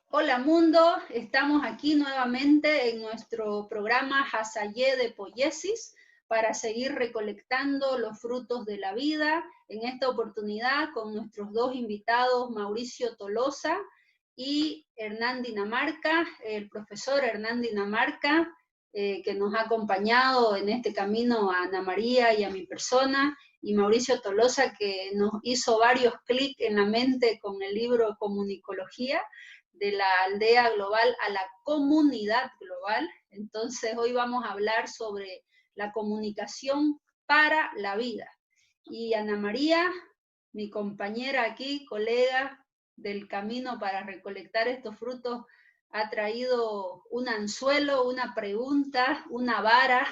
Hola mundo, estamos aquí nuevamente en nuestro programa Hasayé de Poiesis para seguir recolectando los frutos de la vida, en esta oportunidad con nuestros dos invitados, Mauricio Tolosa y Hernán Dinamarca, el profesor Hernán Dinamarca, que nos ha acompañado en este camino a Ana María y a mi persona, y Mauricio Tolosa, que nos hizo varios clics en la mente con el libro Comunicología, de la aldea global a la comunidad global. Entonces hoy vamos a hablar sobre la comunicación para la vida. Y Ana María, mi compañera aquí, colega del camino para recolectar estos frutos, ha traído un anzuelo, una pregunta, una vara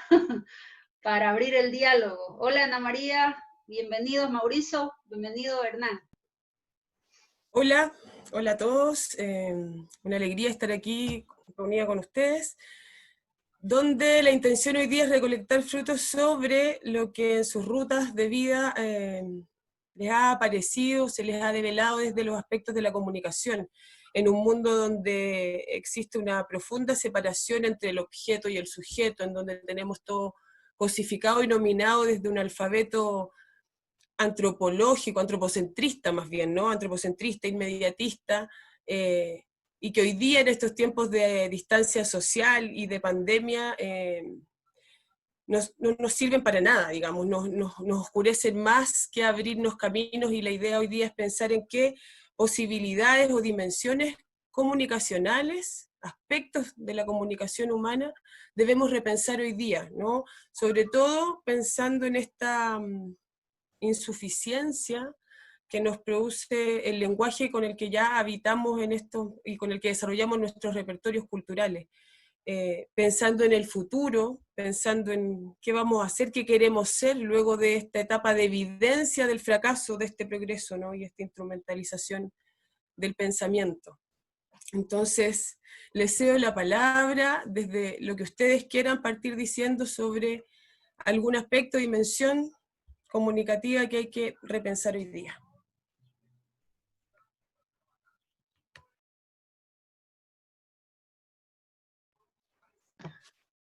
para abrir el diálogo. Hola Ana María, bienvenidos Mauricio, bienvenido Hernán. Hola, hola a todos. Una alegría estar aquí reunida con ustedes, donde la intención hoy día es recolectar frutos sobre lo que en sus rutas de vida les ha aparecido, se les ha develado desde los aspectos de la comunicación, en un mundo donde existe una profunda separación entre el objeto y el sujeto, en donde tenemos todo cosificado y nominado desde un alfabeto antropológico, antropocentrista más bien, ¿no? Antropocentrista, inmediatista, y que hoy día en estos tiempos de distancia social y de pandemia no nos sirven para nada, digamos, nos oscurecen más que abrirnos caminos, y la idea hoy día es pensar en qué posibilidades o dimensiones comunicacionales, aspectos de la comunicación humana debemos repensar hoy día, ¿no? Sobre todo pensando en esta insuficiencia que nos produce el lenguaje con el que ya habitamos en esto y con el que desarrollamos nuestros repertorios culturales. Pensando en el futuro, pensando en qué vamos a hacer, qué queremos ser luego de esta etapa de evidencia del fracaso de este progreso, ¿no? Y esta instrumentalización del pensamiento. Entonces, les cedo la palabra desde lo que ustedes quieran partir diciendo sobre algún aspecto, dimensión comunicativa que hay que repensar hoy día.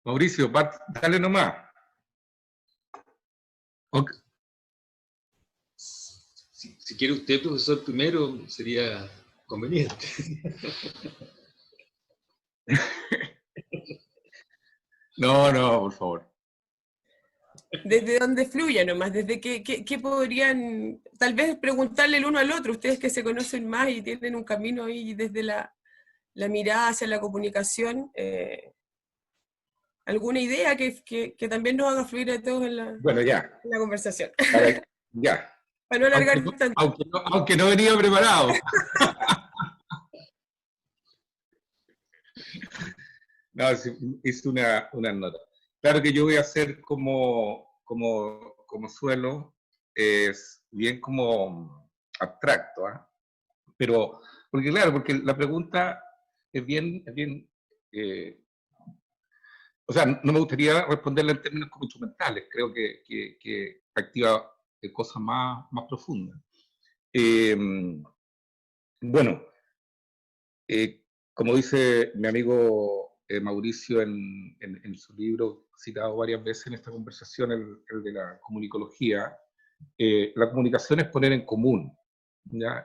Mauricio, dale nomás. Okay. Si quiere usted, profesor, primero, sería conveniente. No, por favor. Desde donde fluya nomás, desde que podrían, tal vez preguntarle el uno al otro, ustedes que se conocen más y tienen un camino ahí desde la mirada hacia la comunicación, alguna idea que también nos haga fluir a todos en la conversación. Ya. Para no alargar tanto. Aunque no venía preparado. No, hice una nota. Claro que yo voy a hacer como suelo, es bien como abstracto, ¿eh? Pero, porque la pregunta es bien o sea, no me gustaría responderla en términos como instrumentales, creo que activa cosas más profundas. Bueno, como dice mi amigo Mauricio en su libro, citado varias veces en esta conversación, el de la comunicología, la comunicación es poner en común, ¿ya?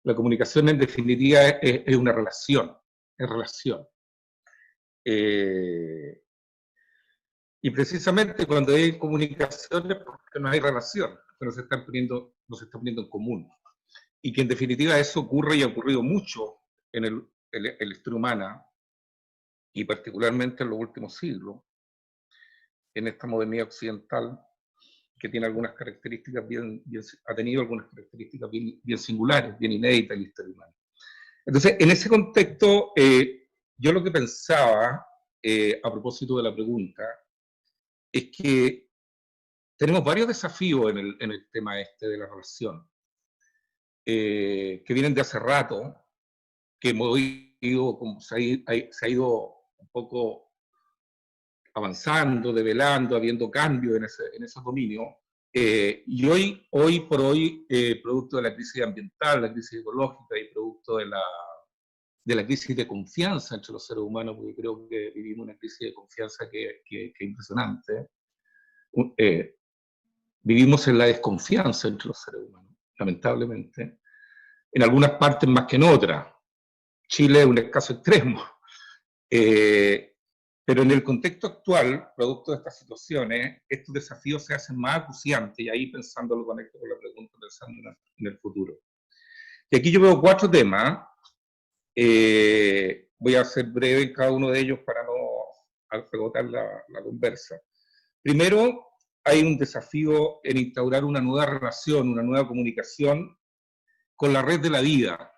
La comunicación en definitiva es una relación, es relación. Y precisamente cuando hay comunicación es porque no hay relación, pero se está poniendo en común. Y que en definitiva eso ocurre y ha ocurrido mucho en la historia humana, y particularmente en los últimos siglos, en esta modernidad occidental, que tiene algunas características ha tenido algunas características bien singulares, bien inéditas en la historia humana. Entonces, en ese contexto, yo lo que pensaba, a propósito de la pregunta, es que tenemos varios desafíos en el tema este de la relación, que vienen de hace rato, que hemos ido, como se ha ido un poco avanzando, develando, habiendo cambios en esos dominios, y hoy por hoy, producto de la crisis ambiental, la crisis ecológica y producto de de la crisis de confianza entre los seres humanos, porque creo que vivimos una crisis de confianza que es impresionante. Vivimos en la desconfianza entre los seres humanos, lamentablemente, en algunas partes más que en otras. Chile es un caso extremo. Pero en el contexto actual, producto de estas situaciones, estos desafíos se hacen más acuciantes, y ahí pensando lo conecto con la pregunta, pensando en el futuro. Y aquí yo veo 4 temas. Voy a ser breve en cada uno de ellos para no agotar la conversa. Primero, hay un desafío en instaurar una nueva relación, una nueva comunicación con la red de la vida,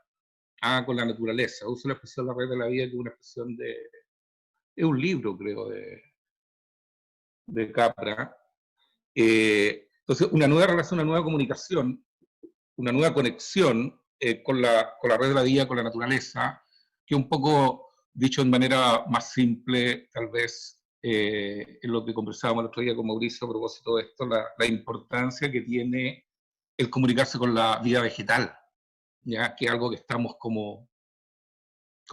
con la naturaleza. Uso la expresión la red de la vida, que es una expresión es un libro, creo, de Capra. Entonces, una nueva relación, una nueva comunicación, una nueva conexión con la red de la vida, con la naturaleza, que un poco, dicho de manera más simple, tal vez, en lo que conversábamos el otro día con Mauricio a propósito de esto, la importancia que tiene el comunicarse con la vida vegetal, ya que es algo que estamos como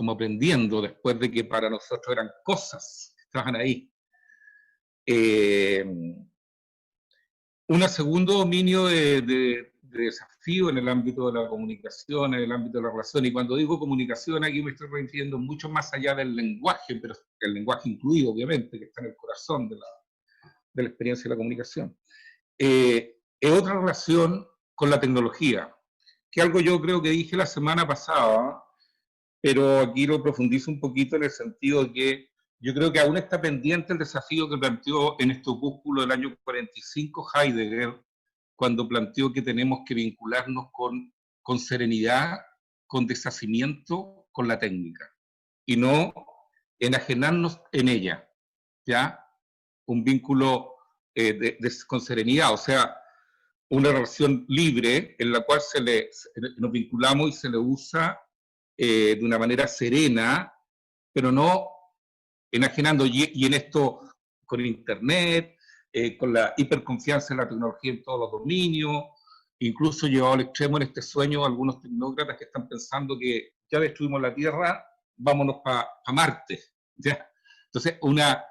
aprendiendo después de que para nosotros eran cosas que estaban ahí. Un segundo dominio de desafío en el ámbito de la comunicación, en el ámbito de la relación, y cuando digo comunicación aquí me estoy refiriendo mucho más allá del lenguaje, pero el lenguaje incluido, obviamente, que está en el corazón de la experiencia de la comunicación. Es otra relación con la tecnología, que algo yo creo que dije la semana pasada, pero aquí lo profundizo un poquito en el sentido de que yo creo que aún está pendiente el desafío que planteó en este opúsculo del año 45 Heidegger, cuando planteó que tenemos que vincularnos con serenidad, con deshacimiento, con la técnica, y no enajenarnos en ella, ¿ya? Un vínculo con serenidad, o sea, una relación libre en la cual nos vinculamos y se le usa de una manera serena, pero no enajenando, y en esto con Internet, con la hiperconfianza en la tecnología en todos los dominios, incluso llevado al extremo en este sueño algunos tecnócratas que están pensando que ya destruimos la Tierra, vámonos para Marte, ¿ya? Entonces, una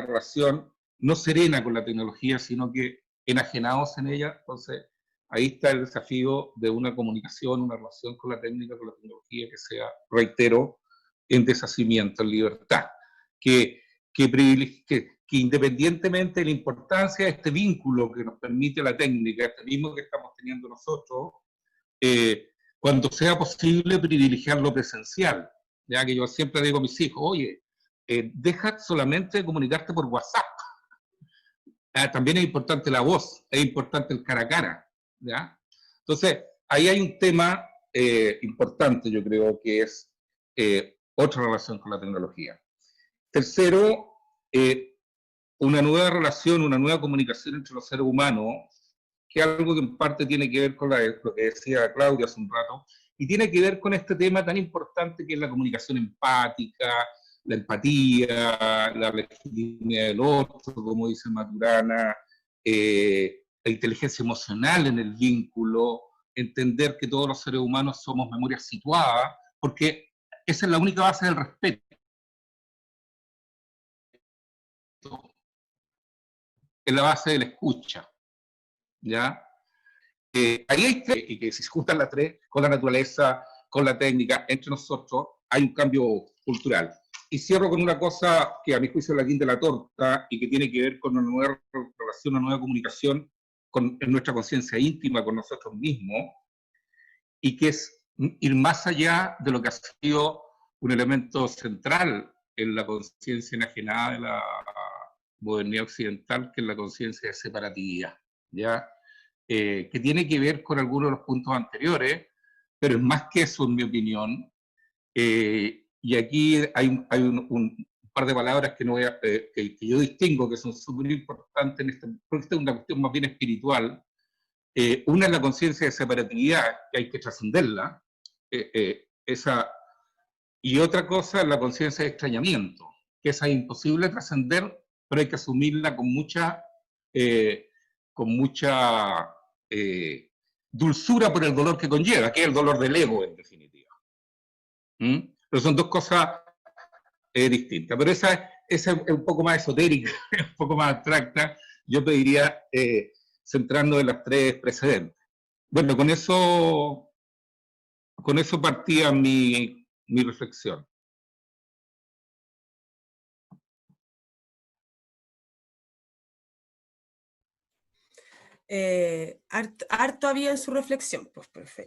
relación no serena con la tecnología, sino que enajenados en ella. Entonces, ahí está el desafío de una comunicación, una relación con la técnica, con la tecnología, que sea, reitero, en deshacimiento, en libertad, que independientemente de la importancia de este vínculo que nos permite la técnica, este mismo que estamos teniendo nosotros, cuando sea posible privilegiar lo presencial, ya que yo siempre digo a mis hijos, oye, deja solamente de comunicarte por WhatsApp. También es importante la voz, es importante el cara a cara, ¿ya? Entonces, ahí hay un tema importante, yo creo, que es otra relación con la tecnología. Tercero, una nueva relación, una nueva comunicación entre los seres humanos, que es algo que en parte tiene que ver con lo que decía Claudia hace un rato, y tiene que ver con este tema tan importante que es la comunicación empática, la empatía, la legitimidad del otro, como dice Maturana, la inteligencia emocional en el vínculo, entender que todos los seres humanos somos memorias situadas, porque esa es la única base del respeto. Es la base de la escucha, ¿ya? Ahí hay tres, y que si se juntan las tres, con la naturaleza, con la técnica, entre nosotros, hay un cambio cultural. Y cierro con una cosa que a mi juicio es la guinda de la torta, y que tiene que ver con una nueva relación, una nueva comunicación en nuestra conciencia íntima con nosotros mismos, y que es ir más allá de lo que ha sido un elemento central en la conciencia enajenada de la modernidad occidental, que es la conciencia de separatividad, ¿ya? Que tiene que ver con algunos de los puntos anteriores, pero es más que eso, en mi opinión. Y aquí hay un par de palabras que, no voy a, que yo distingo, que son súper importantes, porque esta es una cuestión más bien espiritual. Una es la conciencia de separatividad, que hay que trascenderla, y otra cosa es la conciencia de extrañamiento, que esa es imposible trascender, pero hay que asumirla con mucha dulzura por el dolor que conlleva, que es el dolor del ego, en definitiva. Pero son dos cosas distintas. Pero esa es un poco más esotérica, un poco más abstracta. Yo pediría centrarnos en las tres precedentes. Bueno, con eso partía mi reflexión. Harto había en su reflexión, pues, profe.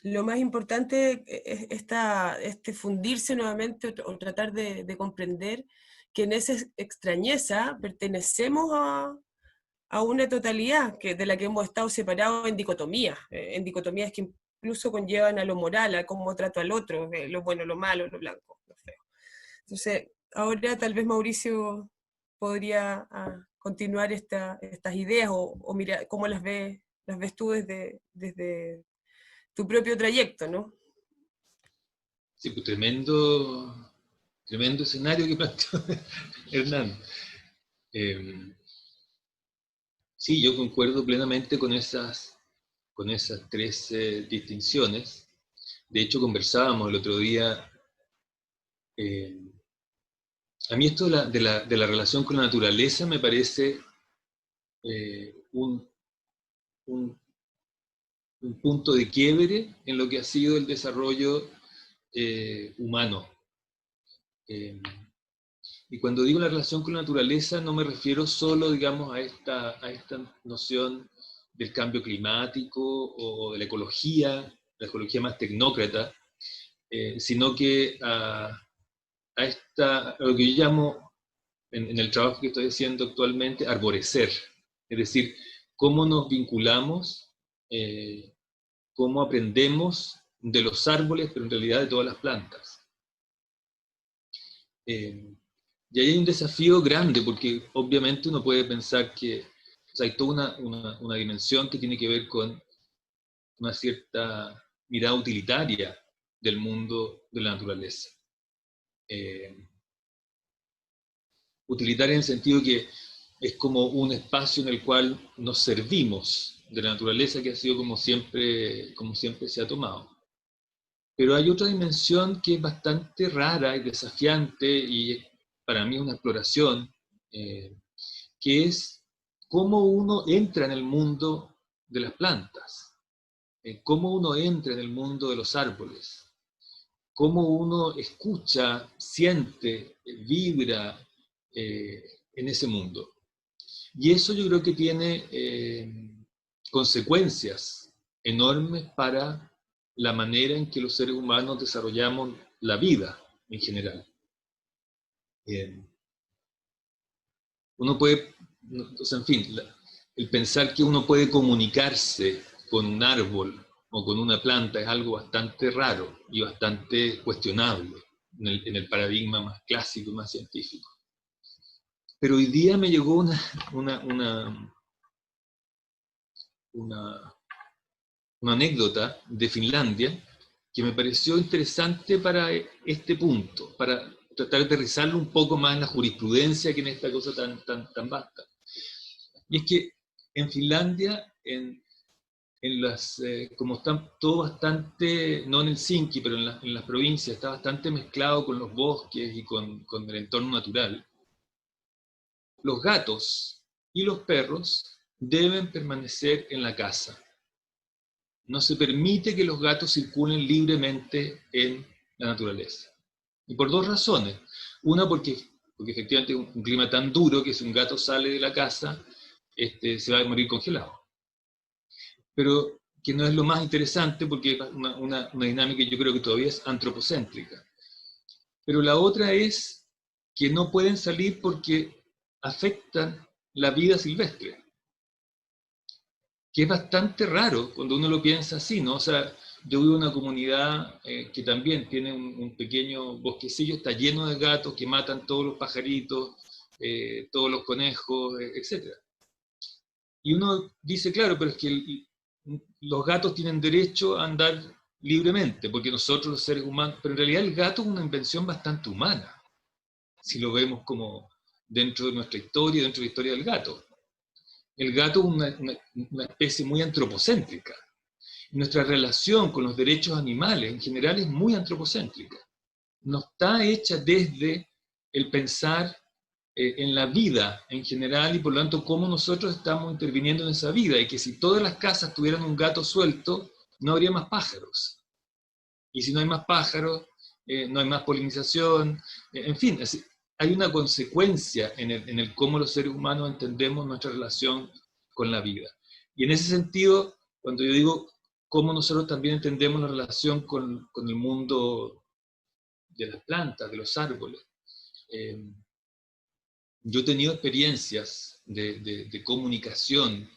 Lo más importante es este fundirse nuevamente o tratar de comprender que en esa extrañeza pertenecemos a una totalidad de la que hemos estado separados en dicotomías que incluso conllevan a lo moral, a cómo trato al otro, lo bueno, lo malo, lo blanco, lo feo. Entonces, ahora tal vez Mauricio podría continuar estas ideas o mirar cómo las ves tú desde tu propio trayecto, ¿no? Sí, pues tremendo escenario que planteó Hernán. Sí, yo concuerdo plenamente con esas tres distinciones. De hecho, conversábamos el otro día. A mí esto de la relación con la naturaleza me parece un punto de quiebre en lo que ha sido el desarrollo humano. Y cuando digo la relación con la naturaleza no me refiero solo, digamos, a esta noción del cambio climático o de la ecología más tecnócrata, sino que a lo que yo llamo, en el trabajo que estoy haciendo actualmente, arborecer. Es decir, cómo nos vinculamos, cómo aprendemos de los árboles, pero en realidad de todas las plantas. Y ahí hay un desafío grande, porque obviamente uno puede pensar que hay toda una dimensión que tiene que ver con una cierta mirada utilitaria del mundo de la naturaleza. Utilitaria en el sentido que es como un espacio en el cual nos servimos de la naturaleza, que ha sido como siempre se ha tomado. Pero hay otra dimensión que es bastante rara y desafiante, y para mí una exploración, que es cómo uno entra en el mundo de las plantas, cómo uno entra en el mundo de los árboles, cómo uno escucha, siente, vibra en ese mundo. Y eso yo creo que tiene consecuencias enormes para la manera en que los seres humanos desarrollamos la vida en general. Uno puede, o sea, en fin, el pensar que uno puede comunicarse con un árbol o con una planta es algo bastante raro y bastante cuestionable en el paradigma más clásico y más científico. Pero hoy día me llegó una anécdota de Finlandia que me pareció interesante para este punto, para tratar de aterrizarlo un poco más en la jurisprudencia que en esta cosa tan vasta. Y es que en Finlandia, como está todo bastante, no en Helsinki, pero en las provincias, está bastante mezclado con los bosques y con el entorno natural, los gatos y los perros deben permanecer en la casa. No se permite que los gatos circulen libremente en la naturaleza. Y por dos razones. Una, porque efectivamente es un clima tan duro que si un gato sale de la casa, se va a morir congelado. Pero que no es lo más interesante, porque es una dinámica que yo creo que todavía es antropocéntrica. Pero la otra es que no pueden salir porque afectan la vida silvestre, que es bastante raro cuando uno lo piensa así, ¿no? O sea, yo vivo en una comunidad que también tiene un pequeño bosquecillo, está lleno de gatos que matan todos los pajaritos, todos los conejos, etc. Y uno dice, claro, pero es que los gatos tienen derecho a andar libremente, porque nosotros los seres humanos, pero en realidad el gato es una invención bastante humana, si lo vemos como dentro de nuestra historia, dentro de la historia del gato. El gato es una especie muy antropocéntrica. Nuestra relación con los derechos animales en general es muy antropocéntrica. No está hecha desde el pensar en la vida en general y por lo tanto cómo nosotros estamos interviniendo en esa vida, y que si todas las casas tuvieran un gato suelto, no habría más pájaros. Y si no hay más pájaros, no hay más polinización, en fin, hay una consecuencia en el cómo los seres humanos entendemos nuestra relación con la vida. Y en ese sentido, cuando yo digo cómo nosotros también entendemos la relación con el mundo de las plantas, de los árboles, yo he tenido experiencias de comunicación,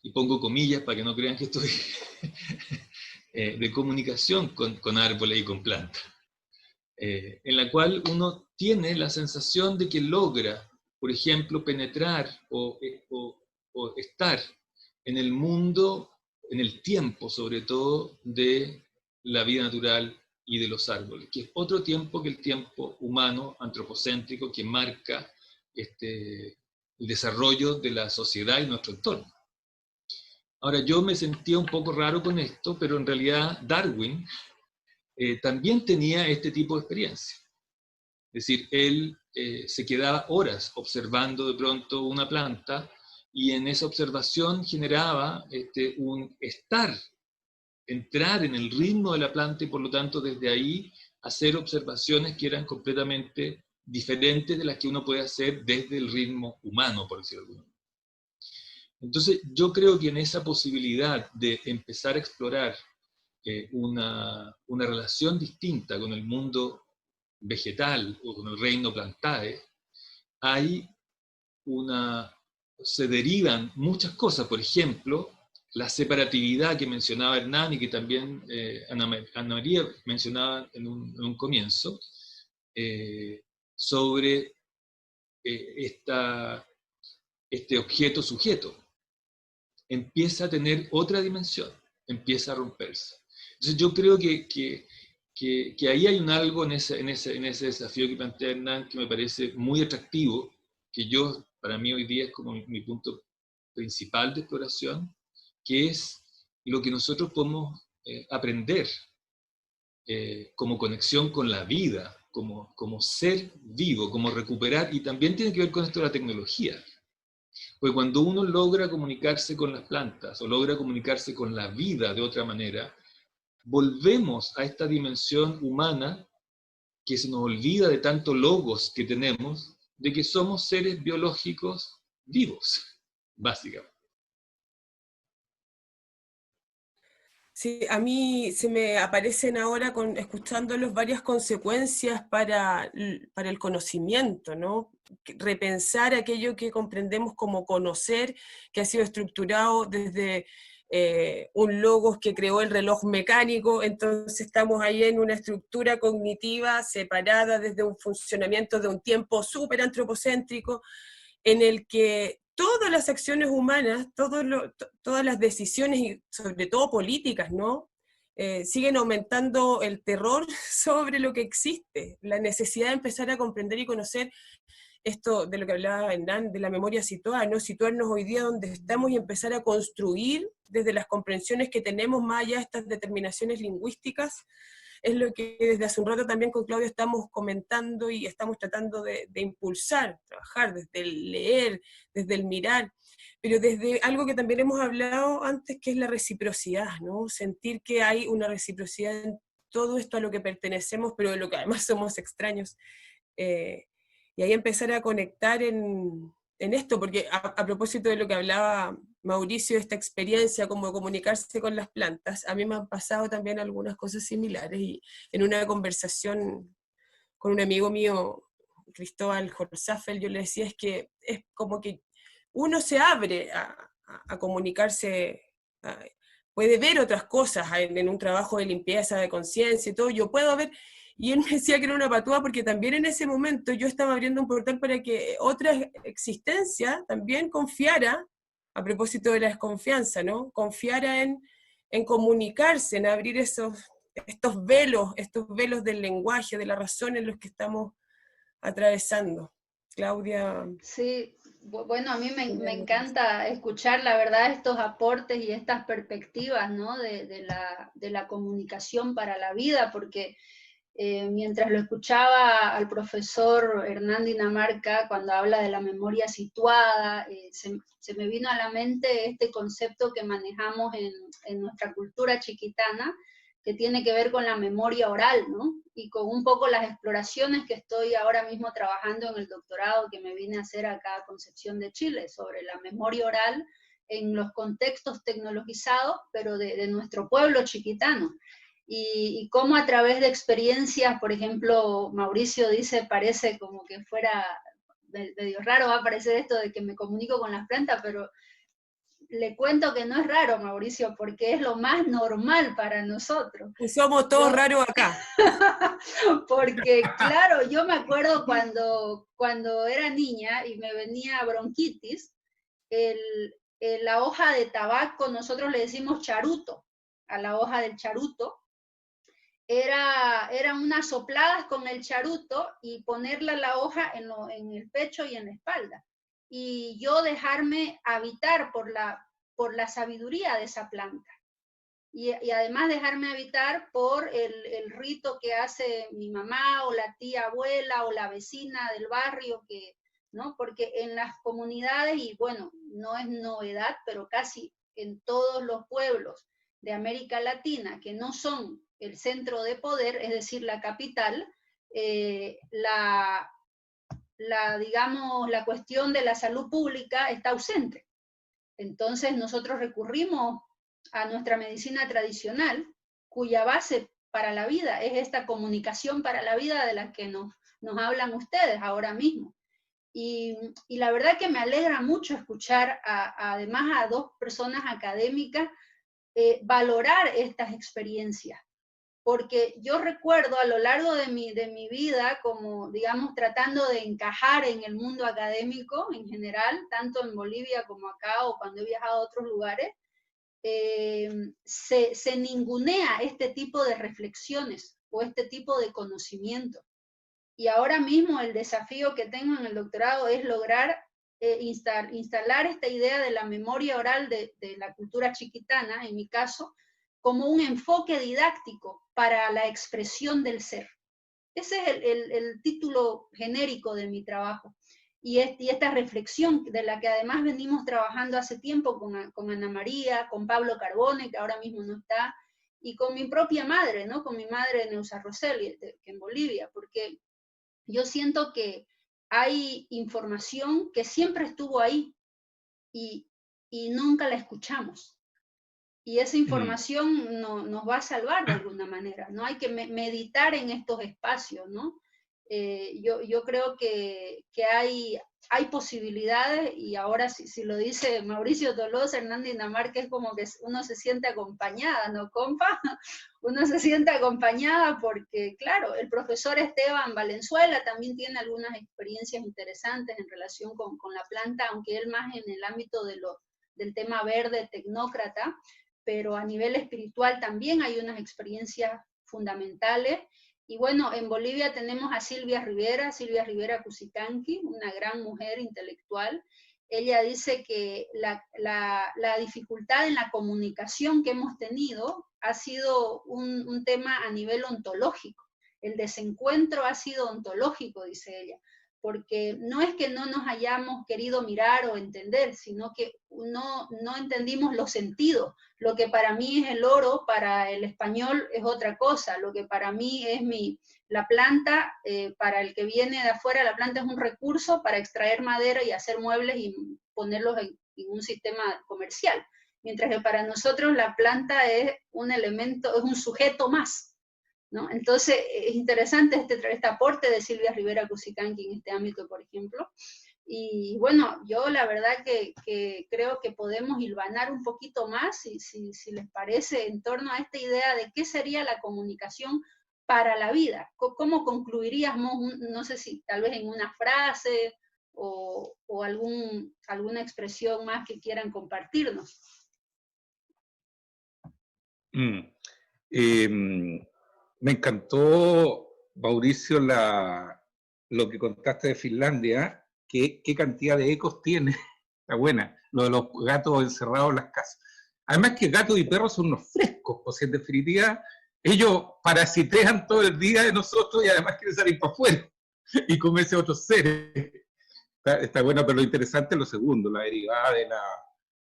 y pongo comillas para que no crean que estoy, de comunicación con árboles y con plantas, en la cual uno tiene la sensación de que logra, por ejemplo, penetrar o estar en el mundo, en el tiempo sobre todo, de la vida natural y de los árboles, que es otro tiempo que el tiempo humano, antropocéntrico, que marca el desarrollo de la sociedad y nuestro entorno. Ahora, yo me sentía un poco raro con esto, pero en realidad Darwin también tenía este tipo de experiencia. Es decir, él se quedaba horas observando de pronto una planta y en esa observación generaba un entrar en el ritmo de la planta y por lo tanto desde ahí hacer observaciones que eran completamente diferentes de las que uno puede hacer desde el ritmo humano, por decirlo de alguna manera. Entonces yo creo que en esa posibilidad de empezar a explorar una relación distinta con el mundo vegetal o con el reino plantae, se derivan muchas cosas. Por ejemplo, la separatividad que mencionaba Hernán y que también Ana María mencionaba en un comienzo, sobre este objeto sujeto, empieza a tener otra dimensión, empieza a romperse. Entonces yo creo que ahí hay un algo en ese desafío que plantea Hernán que me parece muy atractivo, que para mí hoy día es como mi punto principal de exploración, que es lo que nosotros podemos aprender como conexión con la vida, como ser vivo, como recuperar, y también tiene que ver con esto de la tecnología. Porque cuando uno logra comunicarse con las plantas o logra comunicarse con la vida de otra manera, volvemos a esta dimensión humana que se nos olvida de tanto logos que tenemos, de que somos seres biológicos vivos, básicamente. Sí, a mí se me aparecen ahora, escuchándolos, varias consecuencias para el conocimiento, ¿no? Repensar aquello que comprendemos como conocer, que ha sido estructurado desde un logos que creó el reloj mecánico, entonces estamos ahí en una estructura cognitiva separada desde un funcionamiento de un tiempo súper antropocéntrico, en el que todas las acciones humanas, todas las decisiones, y sobre todo políticas, ¿no? Siguen aumentando el terror sobre lo que existe, la necesidad de empezar a comprender y conocer esto de lo que hablaba Hernán, de la memoria situada, ¿no? Situarnos hoy día donde estamos y empezar a construir desde las comprensiones que tenemos, más allá de estas determinaciones lingüísticas, es lo que desde hace un rato también con Claudio estamos comentando y estamos tratando de impulsar, trabajar desde el leer, desde el mirar, pero desde algo que también hemos hablado antes, que es la reciprocidad, ¿no? Sentir que hay una reciprocidad en todo esto a lo que pertenecemos, pero de lo que además somos extraños. Y ahí empezar a conectar en esto, porque a propósito de lo que hablaba Mauricio, esta experiencia como comunicarse con las plantas, a mí me han pasado también algunas cosas similares, y en una conversación con un amigo mío, Cristóbal Horzafel, yo le decía, es que es como que uno se abre a comunicarse, puede ver otras cosas en un trabajo de limpieza, de conciencia y todo, yo puedo ver. Y él me decía que era una patúa porque también en ese momento yo estaba abriendo un portal para que otra existencia también confiara, a propósito de la desconfianza, ¿no? Confiara en comunicarse, en abrir estos velos del lenguaje, de la razón en los que estamos atravesando. Claudia. Sí, Bueno, a mí me encanta escuchar, la verdad, estos aportes y estas perspectivas, ¿no? de la comunicación para la vida, porque mientras lo escuchaba al profesor Hernán Dinamarca, cuando habla de la memoria situada, se me vino a la mente este concepto que manejamos en nuestra cultura chiquitana, que tiene que ver con la memoria oral, ¿no? Y con un poco las exploraciones que estoy ahora mismo trabajando en el doctorado que me vine a hacer acá a Concepción de Chile, sobre la memoria oral en los contextos tecnologizados, pero de nuestro pueblo chiquitano. Y cómo a través de experiencias, por ejemplo, Mauricio dice, parece como que fuera medio raro, va a parecer esto de que me comunico con las plantas, pero le cuento que no es raro, Mauricio, porque es lo más normal para nosotros. Y somos todos raros acá. Porque, claro, yo me acuerdo cuando era niña y me venía bronquitis, la hoja de tabaco, nosotros le decimos charuto, a la hoja del charuto, eran unas sopladas con el charuto y ponerle la hoja en el pecho y en la espalda. Y yo dejarme habitar por la sabiduría de esa planta. Y además dejarme habitar por el rito que hace mi mamá o la tía abuela o la vecina del barrio, ¿no? Porque en las comunidades, y bueno, no es novedad, pero casi en todos los pueblos de América Latina que no son el centro de poder, es decir, la capital, digamos, la cuestión de la salud pública está ausente. Entonces nosotros recurrimos a nuestra medicina tradicional, cuya base para la vida es esta comunicación para la vida de la que nos hablan ustedes ahora mismo. Y la verdad que me alegra mucho escuchar además a dos personas académicas valorar estas experiencias, porque yo recuerdo a lo largo de mi vida, como digamos tratando de encajar en el mundo académico en general, tanto en Bolivia como acá o cuando he viajado a otros lugares, se ningunea este tipo de reflexiones o este tipo de conocimiento. Y ahora mismo el desafío que tengo en el doctorado es lograr instalar esta idea de la memoria oral de la cultura chiquitana, en mi caso, como un enfoque didáctico para la expresión del ser. Ese es el título genérico de mi trabajo. Y esta reflexión de la que además venimos trabajando hace tiempo con Ana María, con Pablo Carbone, que ahora mismo no está, y con mi propia madre, ¿no? Con mi madre Neusa Rosselli, en Bolivia, porque yo siento que hay información que siempre estuvo ahí y nunca la escuchamos. Y esa información nos va a salvar de alguna manera, ¿no? Hay que meditar en estos espacios, ¿no? Yo creo que hay posibilidades, y ahora si lo dice Mauricio Tolosa, Hernán Dinamarca, es como que uno se siente acompañada, ¿no, compa? Uno se siente acompañada porque, claro, el profesor Esteban Valenzuela también tiene algunas experiencias interesantes en relación con la planta, aunque él más en el ámbito del tema verde, tecnócrata, pero a nivel espiritual también hay unas experiencias fundamentales. Y bueno, en Bolivia tenemos a Silvia Rivera Cusicanqui, una gran mujer intelectual. Ella dice que la dificultad en la comunicación que hemos tenido ha sido un tema a nivel ontológico. El desencuentro ha sido ontológico, dice ella, porque no es que no nos hayamos querido mirar o entender, sino que no entendimos los sentidos. Lo que para mí es el oro, para el español es otra cosa. Lo que para mí es la planta, para el que viene de afuera, la planta es un recurso para extraer madera y hacer muebles y ponerlos en un sistema comercial. Mientras que para nosotros la planta es un elemento, es un sujeto más, ¿no? Entonces, es interesante este aporte de Silvia Rivera Cusicanqui en este ámbito, por ejemplo. Y bueno, yo la verdad que creo que podemos hilvanar un poquito más, si les parece, en torno a esta idea de qué sería la comunicación para la vida. ¿Cómo concluiríamos, no sé si tal vez en una frase o alguna expresión más que quieran compartirnos? Me encantó, Mauricio, lo que contaste de Finlandia, qué cantidad de ecos tiene. Está buena, lo de los gatos encerrados en las casas. Además que gatos y perros son unos frescos, pues en definitiva ellos parasitean todo el día de nosotros y además quieren salir para afuera y comerse a otros seres. Está bueno, pero lo interesante es lo segundo, la derivada de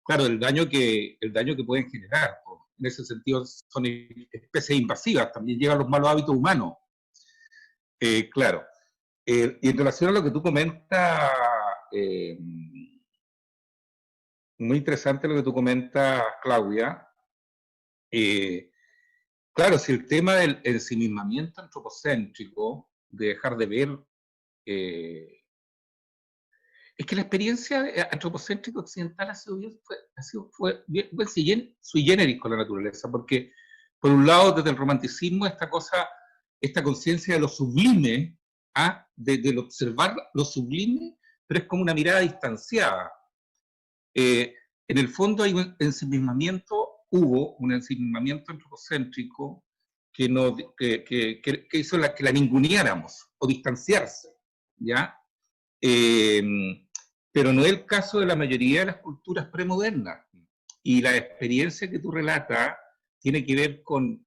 claro, el daño que pueden generar. Pues. En ese sentido son especies invasivas, también llegan los malos hábitos humanos. Claro. Y en relación a lo que tú comentas, muy interesante lo que tú comentas, Claudia. Claro, si el tema del ensimismamiento antropocéntrico, de dejar de ver, es que la experiencia antropocéntrica occidental ha sido bien sui generis con la naturaleza, porque por un lado desde el romanticismo esta conciencia de lo sublime, de observar lo sublime, pero es como una mirada distanciada. En el fondo hay un ensimismamiento, hubo un ensimismamiento antropocéntrico que hizo que la ninguneáramos o distanciarse, ¿ya? Pero no es el caso de la mayoría de las culturas premodernas. Y la experiencia que tú relatas tiene que ver con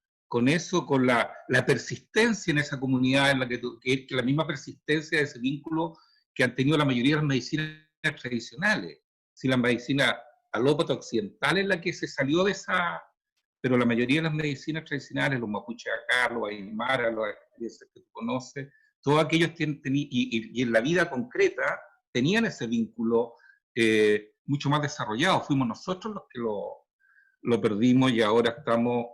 eso, con la persistencia en esa comunidad, en la que la misma persistencia de ese vínculo que han tenido la mayoría de las medicinas tradicionales. Si la medicina alópata occidental es la que se salió de esa, pero la mayoría de las medicinas tradicionales, los mapuche acá, los aymara, las experiencias que tú conoces, todos aquellos y en la vida concreta tenían ese vínculo mucho más desarrollado. Fuimos nosotros los que lo perdimos y ahora estamos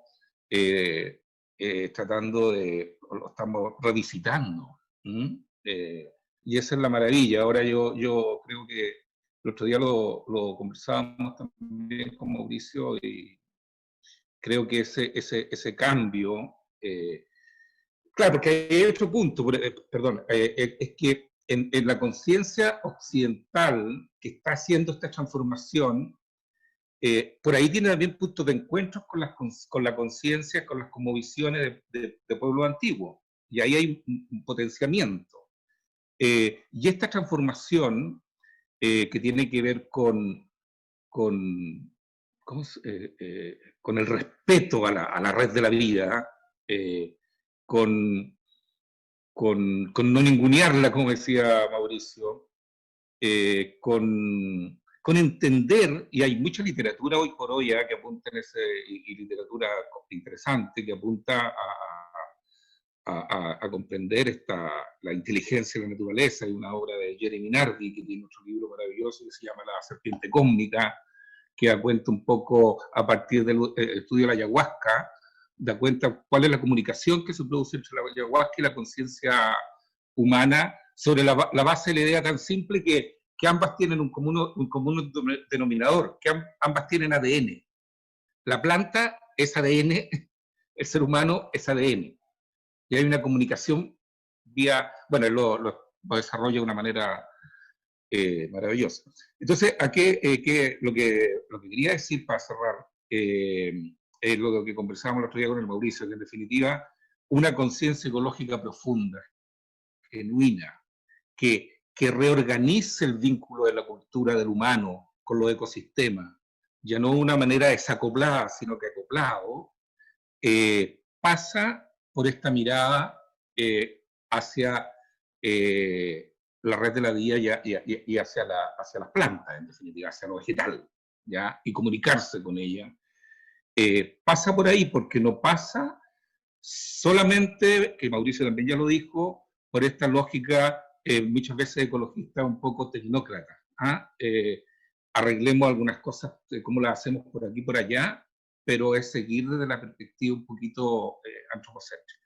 lo estamos revisitando. Y esa es la maravilla. Ahora yo creo que el otro día lo conversábamos también con Mauricio y creo que ese cambio, claro, porque hay otro punto, perdón, es que en la conciencia occidental que está haciendo esta transformación, por ahí tiene también puntos de encuentro con la conciencia, con las cosmovisiones de pueblos antiguos, y ahí hay un potenciamiento. Y esta transformación que tiene que ver con el respeto a la red de la vida, con no ningunearla, como decía Mauricio, con entender, y hay mucha literatura hoy por hoy que apunta en y literatura interesante, que apunta a comprender la inteligencia de la naturaleza. Hay una obra de Jeremy Nardi, que tiene otro libro maravilloso que se llama La serpiente cósmica, que da cuenta un poco, a partir del estudio de la ayahuasca, da cuenta cuál es la comunicación que se produce entre la ayahuasca y la conciencia humana, sobre la base de la idea tan simple que ambas tienen un común denominador, que ambas tienen ADN. La planta es ADN, el ser humano es ADN. Y hay una comunicación bueno, lo desarrolla de una manera maravillosa. Entonces, lo que quería decir para cerrar, es lo que conversábamos el otro día con el Mauricio, que en definitiva, una conciencia ecológica profunda, genuina, que reorganice el vínculo de la cultura del humano con los ecosistemas, ya no de una manera desacoplada, sino que acoplado, pasa por esta mirada hacia la red de la vida y hacia las plantas, en definitiva, hacia lo vegetal, ¿ya? Y comunicarse con ella. Pasa por ahí, porque no pasa solamente, que Mauricio también ya lo dijo, por esta lógica muchas veces ecologista un poco tecnócrata. Arreglemos algunas cosas como las hacemos por aquí y por allá, pero es seguir desde la perspectiva un poquito antropocéntrica.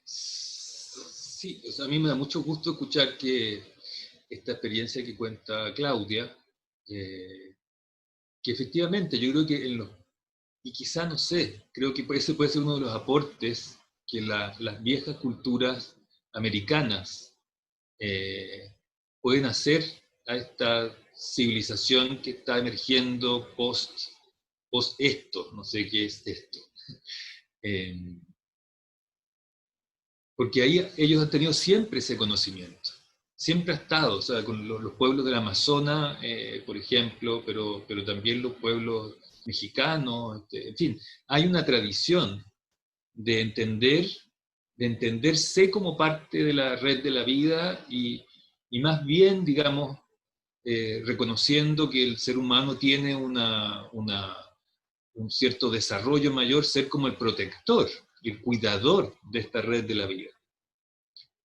Sí, o sea, a mí me da mucho gusto escuchar que esta experiencia que cuenta Claudia, que efectivamente yo creo que y quizá no sé, creo que ese puede ser uno de los aportes que las viejas culturas americanas pueden hacer a esta civilización que está emergiendo post esto, no sé qué es esto. Porque ahí ellos han tenido siempre ese conocimiento, siempre ha estado, o sea, con los pueblos del Amazonas, por ejemplo, pero también los pueblos mexicanos, en fin, hay una tradición de entenderse como parte de la red de la vida y más bien, digamos, reconociendo que el ser humano tiene un cierto desarrollo mayor, ser como el protector y el cuidador de esta red de la vida.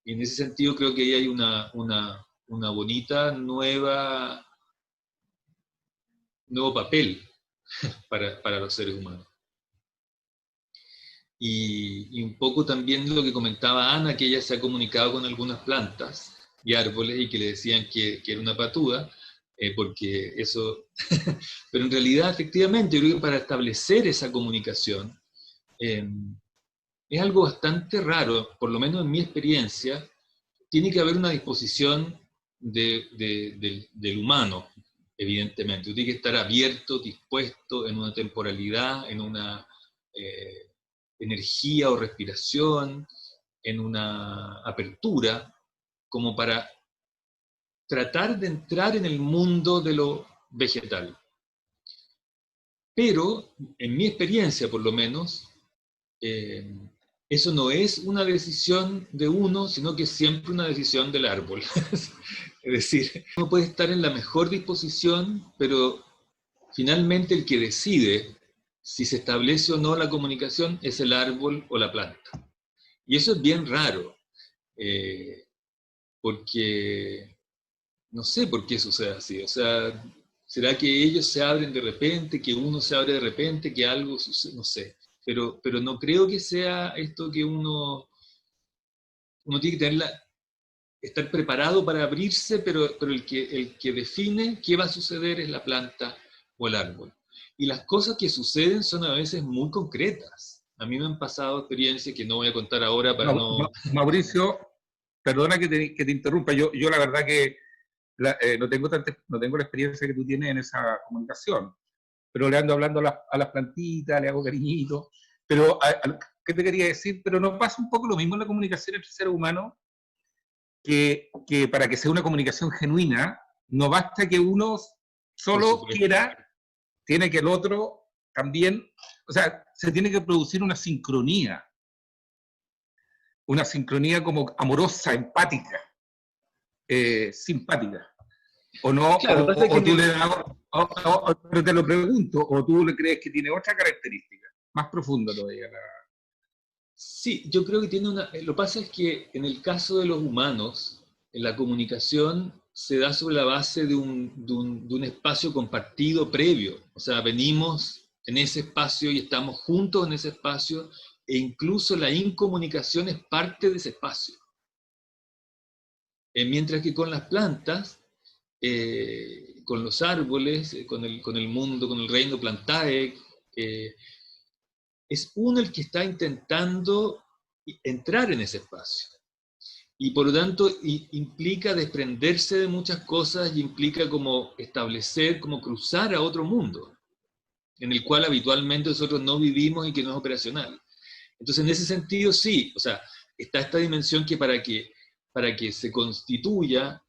Y en ese sentido creo que ahí hay una bonita nuevo papel para los seres humanos. Y un poco también lo que comentaba Ana, que ella se ha comunicado con algunas plantas y árboles y que le decían que era una patuda, porque eso... Pero en realidad, efectivamente, yo creo que para establecer esa comunicación es algo bastante raro, por lo menos en mi experiencia. Tiene que haber una disposición del humano, evidentemente. Tiene que estar abierto, dispuesto en una temporalidad, en una energía o respiración, en una apertura, como para tratar de entrar en el mundo de lo vegetal. Pero, en mi experiencia por lo menos, eso no es una decisión de uno, sino que es siempre una decisión del árbol. Es decir, uno puede estar en la mejor disposición, pero finalmente el que decide si se establece o no la comunicación es el árbol o la planta. Y eso es bien raro, porque no sé por qué sucede así. O sea, ¿será que ellos se abren de repente, que uno se abre de repente, que algo sucede? No sé. Pero no creo que sea esto que uno tiene que estar preparado para abrirse, pero el que define qué va a suceder es la planta o el árbol. Y las cosas que suceden son a veces muy concretas. A mí me han pasado experiencias que no voy a contar ahora para no... Mauricio, perdona que te interrumpa, yo la verdad que no tengo la experiencia que tú tienes en esa comunicación, pero le ando hablando a las plantitas, le hago cariñito, pero ¿qué te quería decir? Pero nos pasa un poco lo mismo en la comunicación entre seres humanos, que para que sea una comunicación genuina, no basta que uno solo quiera, tiene que el otro también, o sea, se tiene que producir una sincronía como amorosa, empática, simpática. O no, claro, o tú le das, pero te lo pregunto, o tú le crees que tiene otra característica, más profunda todavía. Sí, yo creo que tiene una... Lo que pasa es que en el caso de los humanos, la comunicación se da sobre la base de un espacio compartido previo. O sea, venimos en ese espacio y estamos juntos en ese espacio, e incluso la incomunicación es parte de ese espacio. Mientras que con las plantas, con los árboles, con el mundo, con el reino plantae, es uno el que está intentando entrar en ese espacio. Y por lo tanto implica desprenderse de muchas cosas y implica como establecer, como cruzar a otro mundo, en el cual habitualmente nosotros no vivimos y que no es operacional. Entonces, en ese sentido, sí, o sea, está esta dimensión que para que se constituya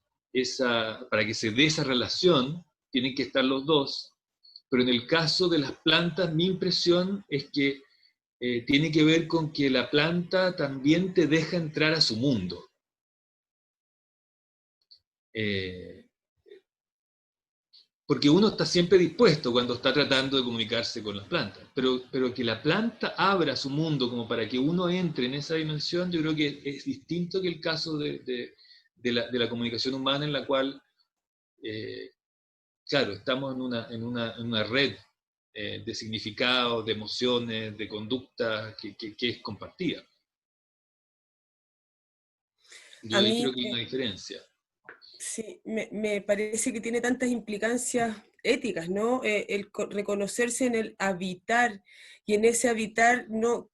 para que se dé esa relación, tienen que estar los dos, pero en el caso de las plantas, mi impresión es que tiene que ver con que la planta también te deja entrar a su mundo. Porque uno está siempre dispuesto cuando está tratando de comunicarse con las plantas, pero que la planta abra su mundo como para que uno entre en esa dimensión, yo creo que es distinto que el caso de la comunicación humana, en la cual, claro, estamos en una red de significados, de emociones, de conductas que es compartida. Yo ahí creo que hay una diferencia. Sí, me parece que tiene tantas implicancias éticas, ¿no? El reconocerse en el habitar, y en ese habitar no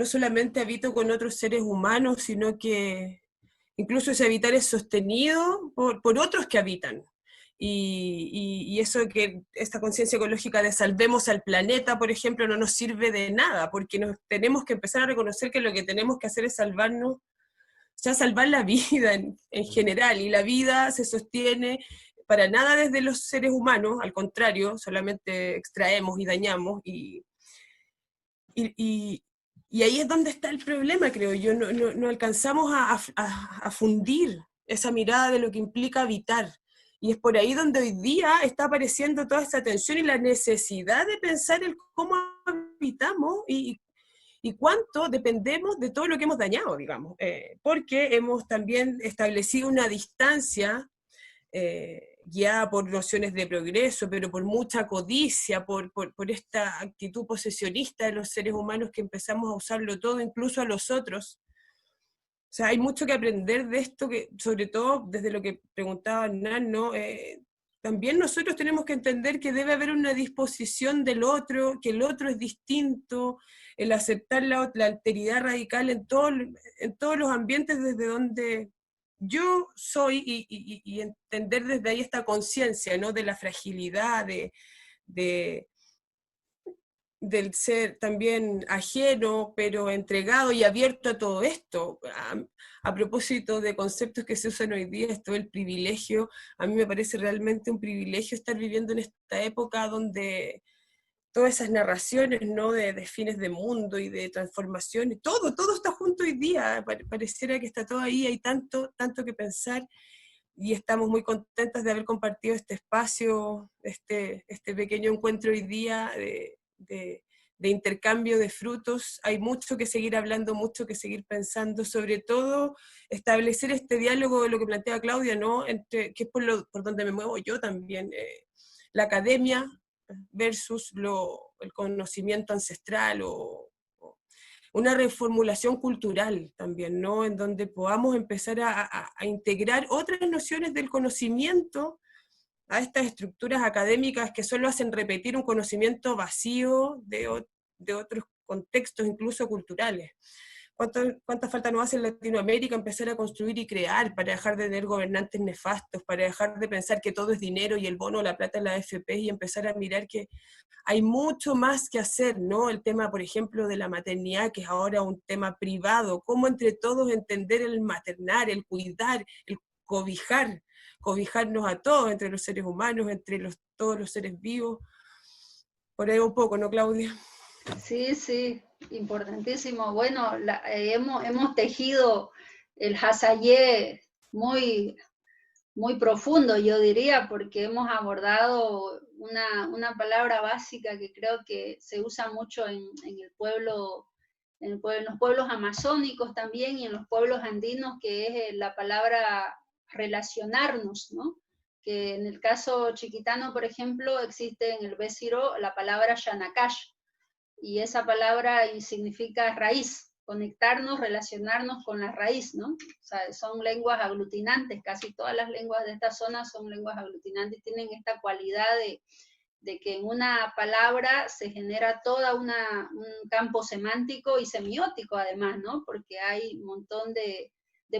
solamente habito con otros seres humanos, sino que incluso ese habitar es sostenido por otros que habitan. y eso que esta conciencia ecológica de salvemos al planeta, por ejemplo, no nos sirve de nada, porque tenemos que empezar a reconocer que lo que tenemos que hacer es salvarnos, o sea, salvar la vida en general, y la vida se sostiene para nada desde los seres humanos, al contrario, solamente extraemos y dañamos, y ahí es donde está el problema, creo yo, no alcanzamos a fundir esa mirada de lo que implica habitar, y es por ahí donde hoy día está apareciendo toda esta tensión y la necesidad de pensar en cómo habitamos y cuánto dependemos de todo lo que hemos dañado, digamos, porque hemos también establecido una distancia guiada por nociones de progreso, pero por mucha codicia, por esta actitud posesionista de los seres humanos que empezamos a usarlo todo, incluso a los otros. O sea, hay mucho que aprender de esto, que, sobre todo desde lo que preguntaba Hernán, ¿no? También nosotros tenemos que entender que debe haber una disposición del otro, que el otro es distinto, el aceptar la alteridad radical en todos los ambientes desde donde yo soy, y entender desde ahí esta conciencia, ¿no? De la fragilidad, del ser también ajeno, pero entregado y abierto a todo esto. A propósito de conceptos que se usan hoy día, esto del privilegio, a mí me parece realmente un privilegio estar viviendo en esta época donde todas esas narraciones, ¿no? de fines de mundo y de transformaciones, todo está junto hoy día, pareciera que está todo ahí, hay tanto que pensar, y estamos muy contentas de haber compartido este espacio, este pequeño encuentro hoy día de intercambio de frutos. Hay mucho que seguir hablando, mucho que seguir pensando, sobre todo establecer este diálogo de lo que plantea Claudia, ¿no? Que es por donde me muevo yo también, la academia versus el conocimiento ancestral, o una reformulación cultural también, ¿no? En donde podamos empezar a integrar otras nociones del conocimiento a estas estructuras académicas que solo hacen repetir un conocimiento vacío de otros contextos, incluso culturales. ¿Cuánta falta nos hace en Latinoamérica empezar a construir y crear para dejar de tener gobernantes nefastos, para dejar de pensar que todo es dinero y el bono, la plata, la AFP, y empezar a mirar que hay mucho más que hacer, ¿no? El tema, por ejemplo, de la maternidad, que es ahora un tema privado, cómo entre todos entender el maternar, el cuidar, el cobijarnos a todos, entre los seres humanos, entre todos los seres vivos. Por ahí un poco, ¿no, Claudia? Sí, importantísimo. Bueno, hemos tejido el Hasayé muy profundo, yo diría, porque hemos abordado una palabra básica que creo que se usa mucho en los pueblos amazónicos también, y en los pueblos andinos, que es la palabra relacionarnos, ¿no? Que en el caso chiquitano, por ejemplo, existe en el Besiro la palabra Yanakash, y esa palabra significa raíz, conectarnos, relacionarnos con la raíz, ¿no? O sea, son lenguas aglutinantes, casi todas las lenguas de esta zona son lenguas aglutinantes, tienen esta cualidad de que en una palabra se genera toda un campo semántico y semiótico además, ¿no? Porque hay un montón de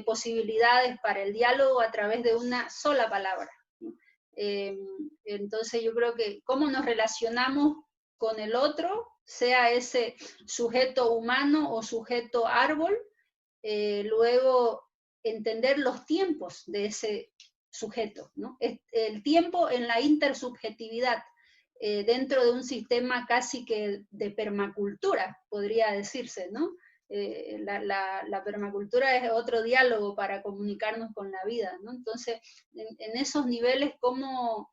posibilidades para el diálogo a través de una sola palabra, ¿no? Entonces yo creo que cómo nos relacionamos con el otro, sea ese sujeto humano o sujeto árbol, luego entender los tiempos de ese sujeto, ¿no? El tiempo en la intersubjetividad, dentro de un sistema casi que de permacultura, podría decirse, ¿no? La permacultura es otro diálogo para comunicarnos con la vida, ¿no? Entonces, en esos niveles, ¿cómo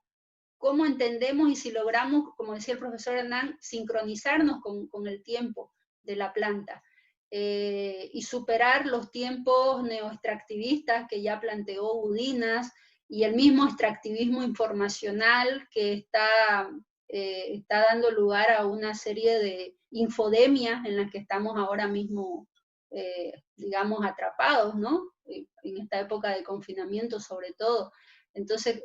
entendemos y si logramos, como decía el profesor Hernán, sincronizarnos con el tiempo de la planta, y superar los tiempos neoextractivistas que ya planteó Udinas, y el mismo extractivismo informacional que está dando lugar a una serie de infodemias en las que estamos ahora mismo, digamos, atrapados, ¿no? En esta época de confinamiento sobre todo. Entonces,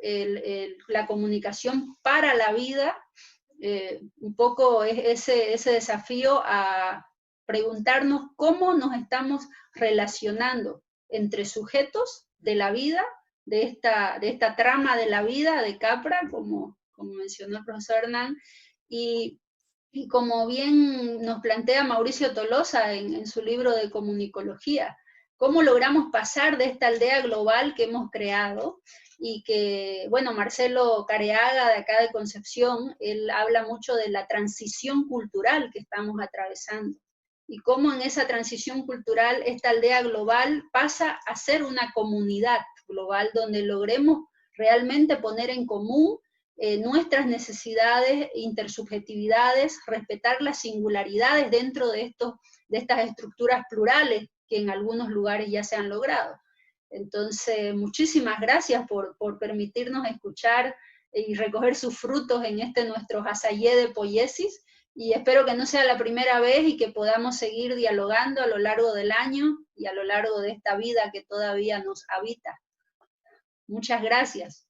la comunicación para la vida, un poco es ese desafío a preguntarnos cómo nos estamos relacionando entre sujetos de la vida de esta trama de la vida de Capra, como mencionó el profesor Hernán, y como bien nos plantea Mauricio Tolosa en su libro de Comunicología, cómo logramos pasar de esta aldea global que hemos creado, y que, bueno, Marcelo Careaga, de acá de Concepción, él habla mucho de la transición cultural que estamos atravesando, y cómo en esa transición cultural esta aldea global pasa a ser una comunidad global, donde logremos realmente poner en común nuestras necesidades, intersubjetividades, respetar las singularidades dentro de estas estructuras plurales que en algunos lugares ya se han logrado. Entonces, muchísimas gracias por permitirnos escuchar y recoger sus frutos en nuestro Hasayé de Poiesis, y espero que no sea la primera vez y que podamos seguir dialogando a lo largo del año y a lo largo de esta vida que todavía nos habita. Muchas gracias.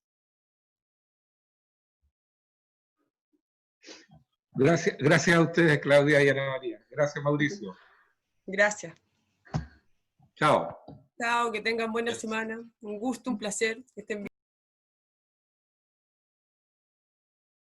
Gracias a ustedes, Claudia y Ana María. Gracias, Mauricio. Gracias. Chao. Chao, que tengan buena semana. Un gusto, un placer. Que estén bien.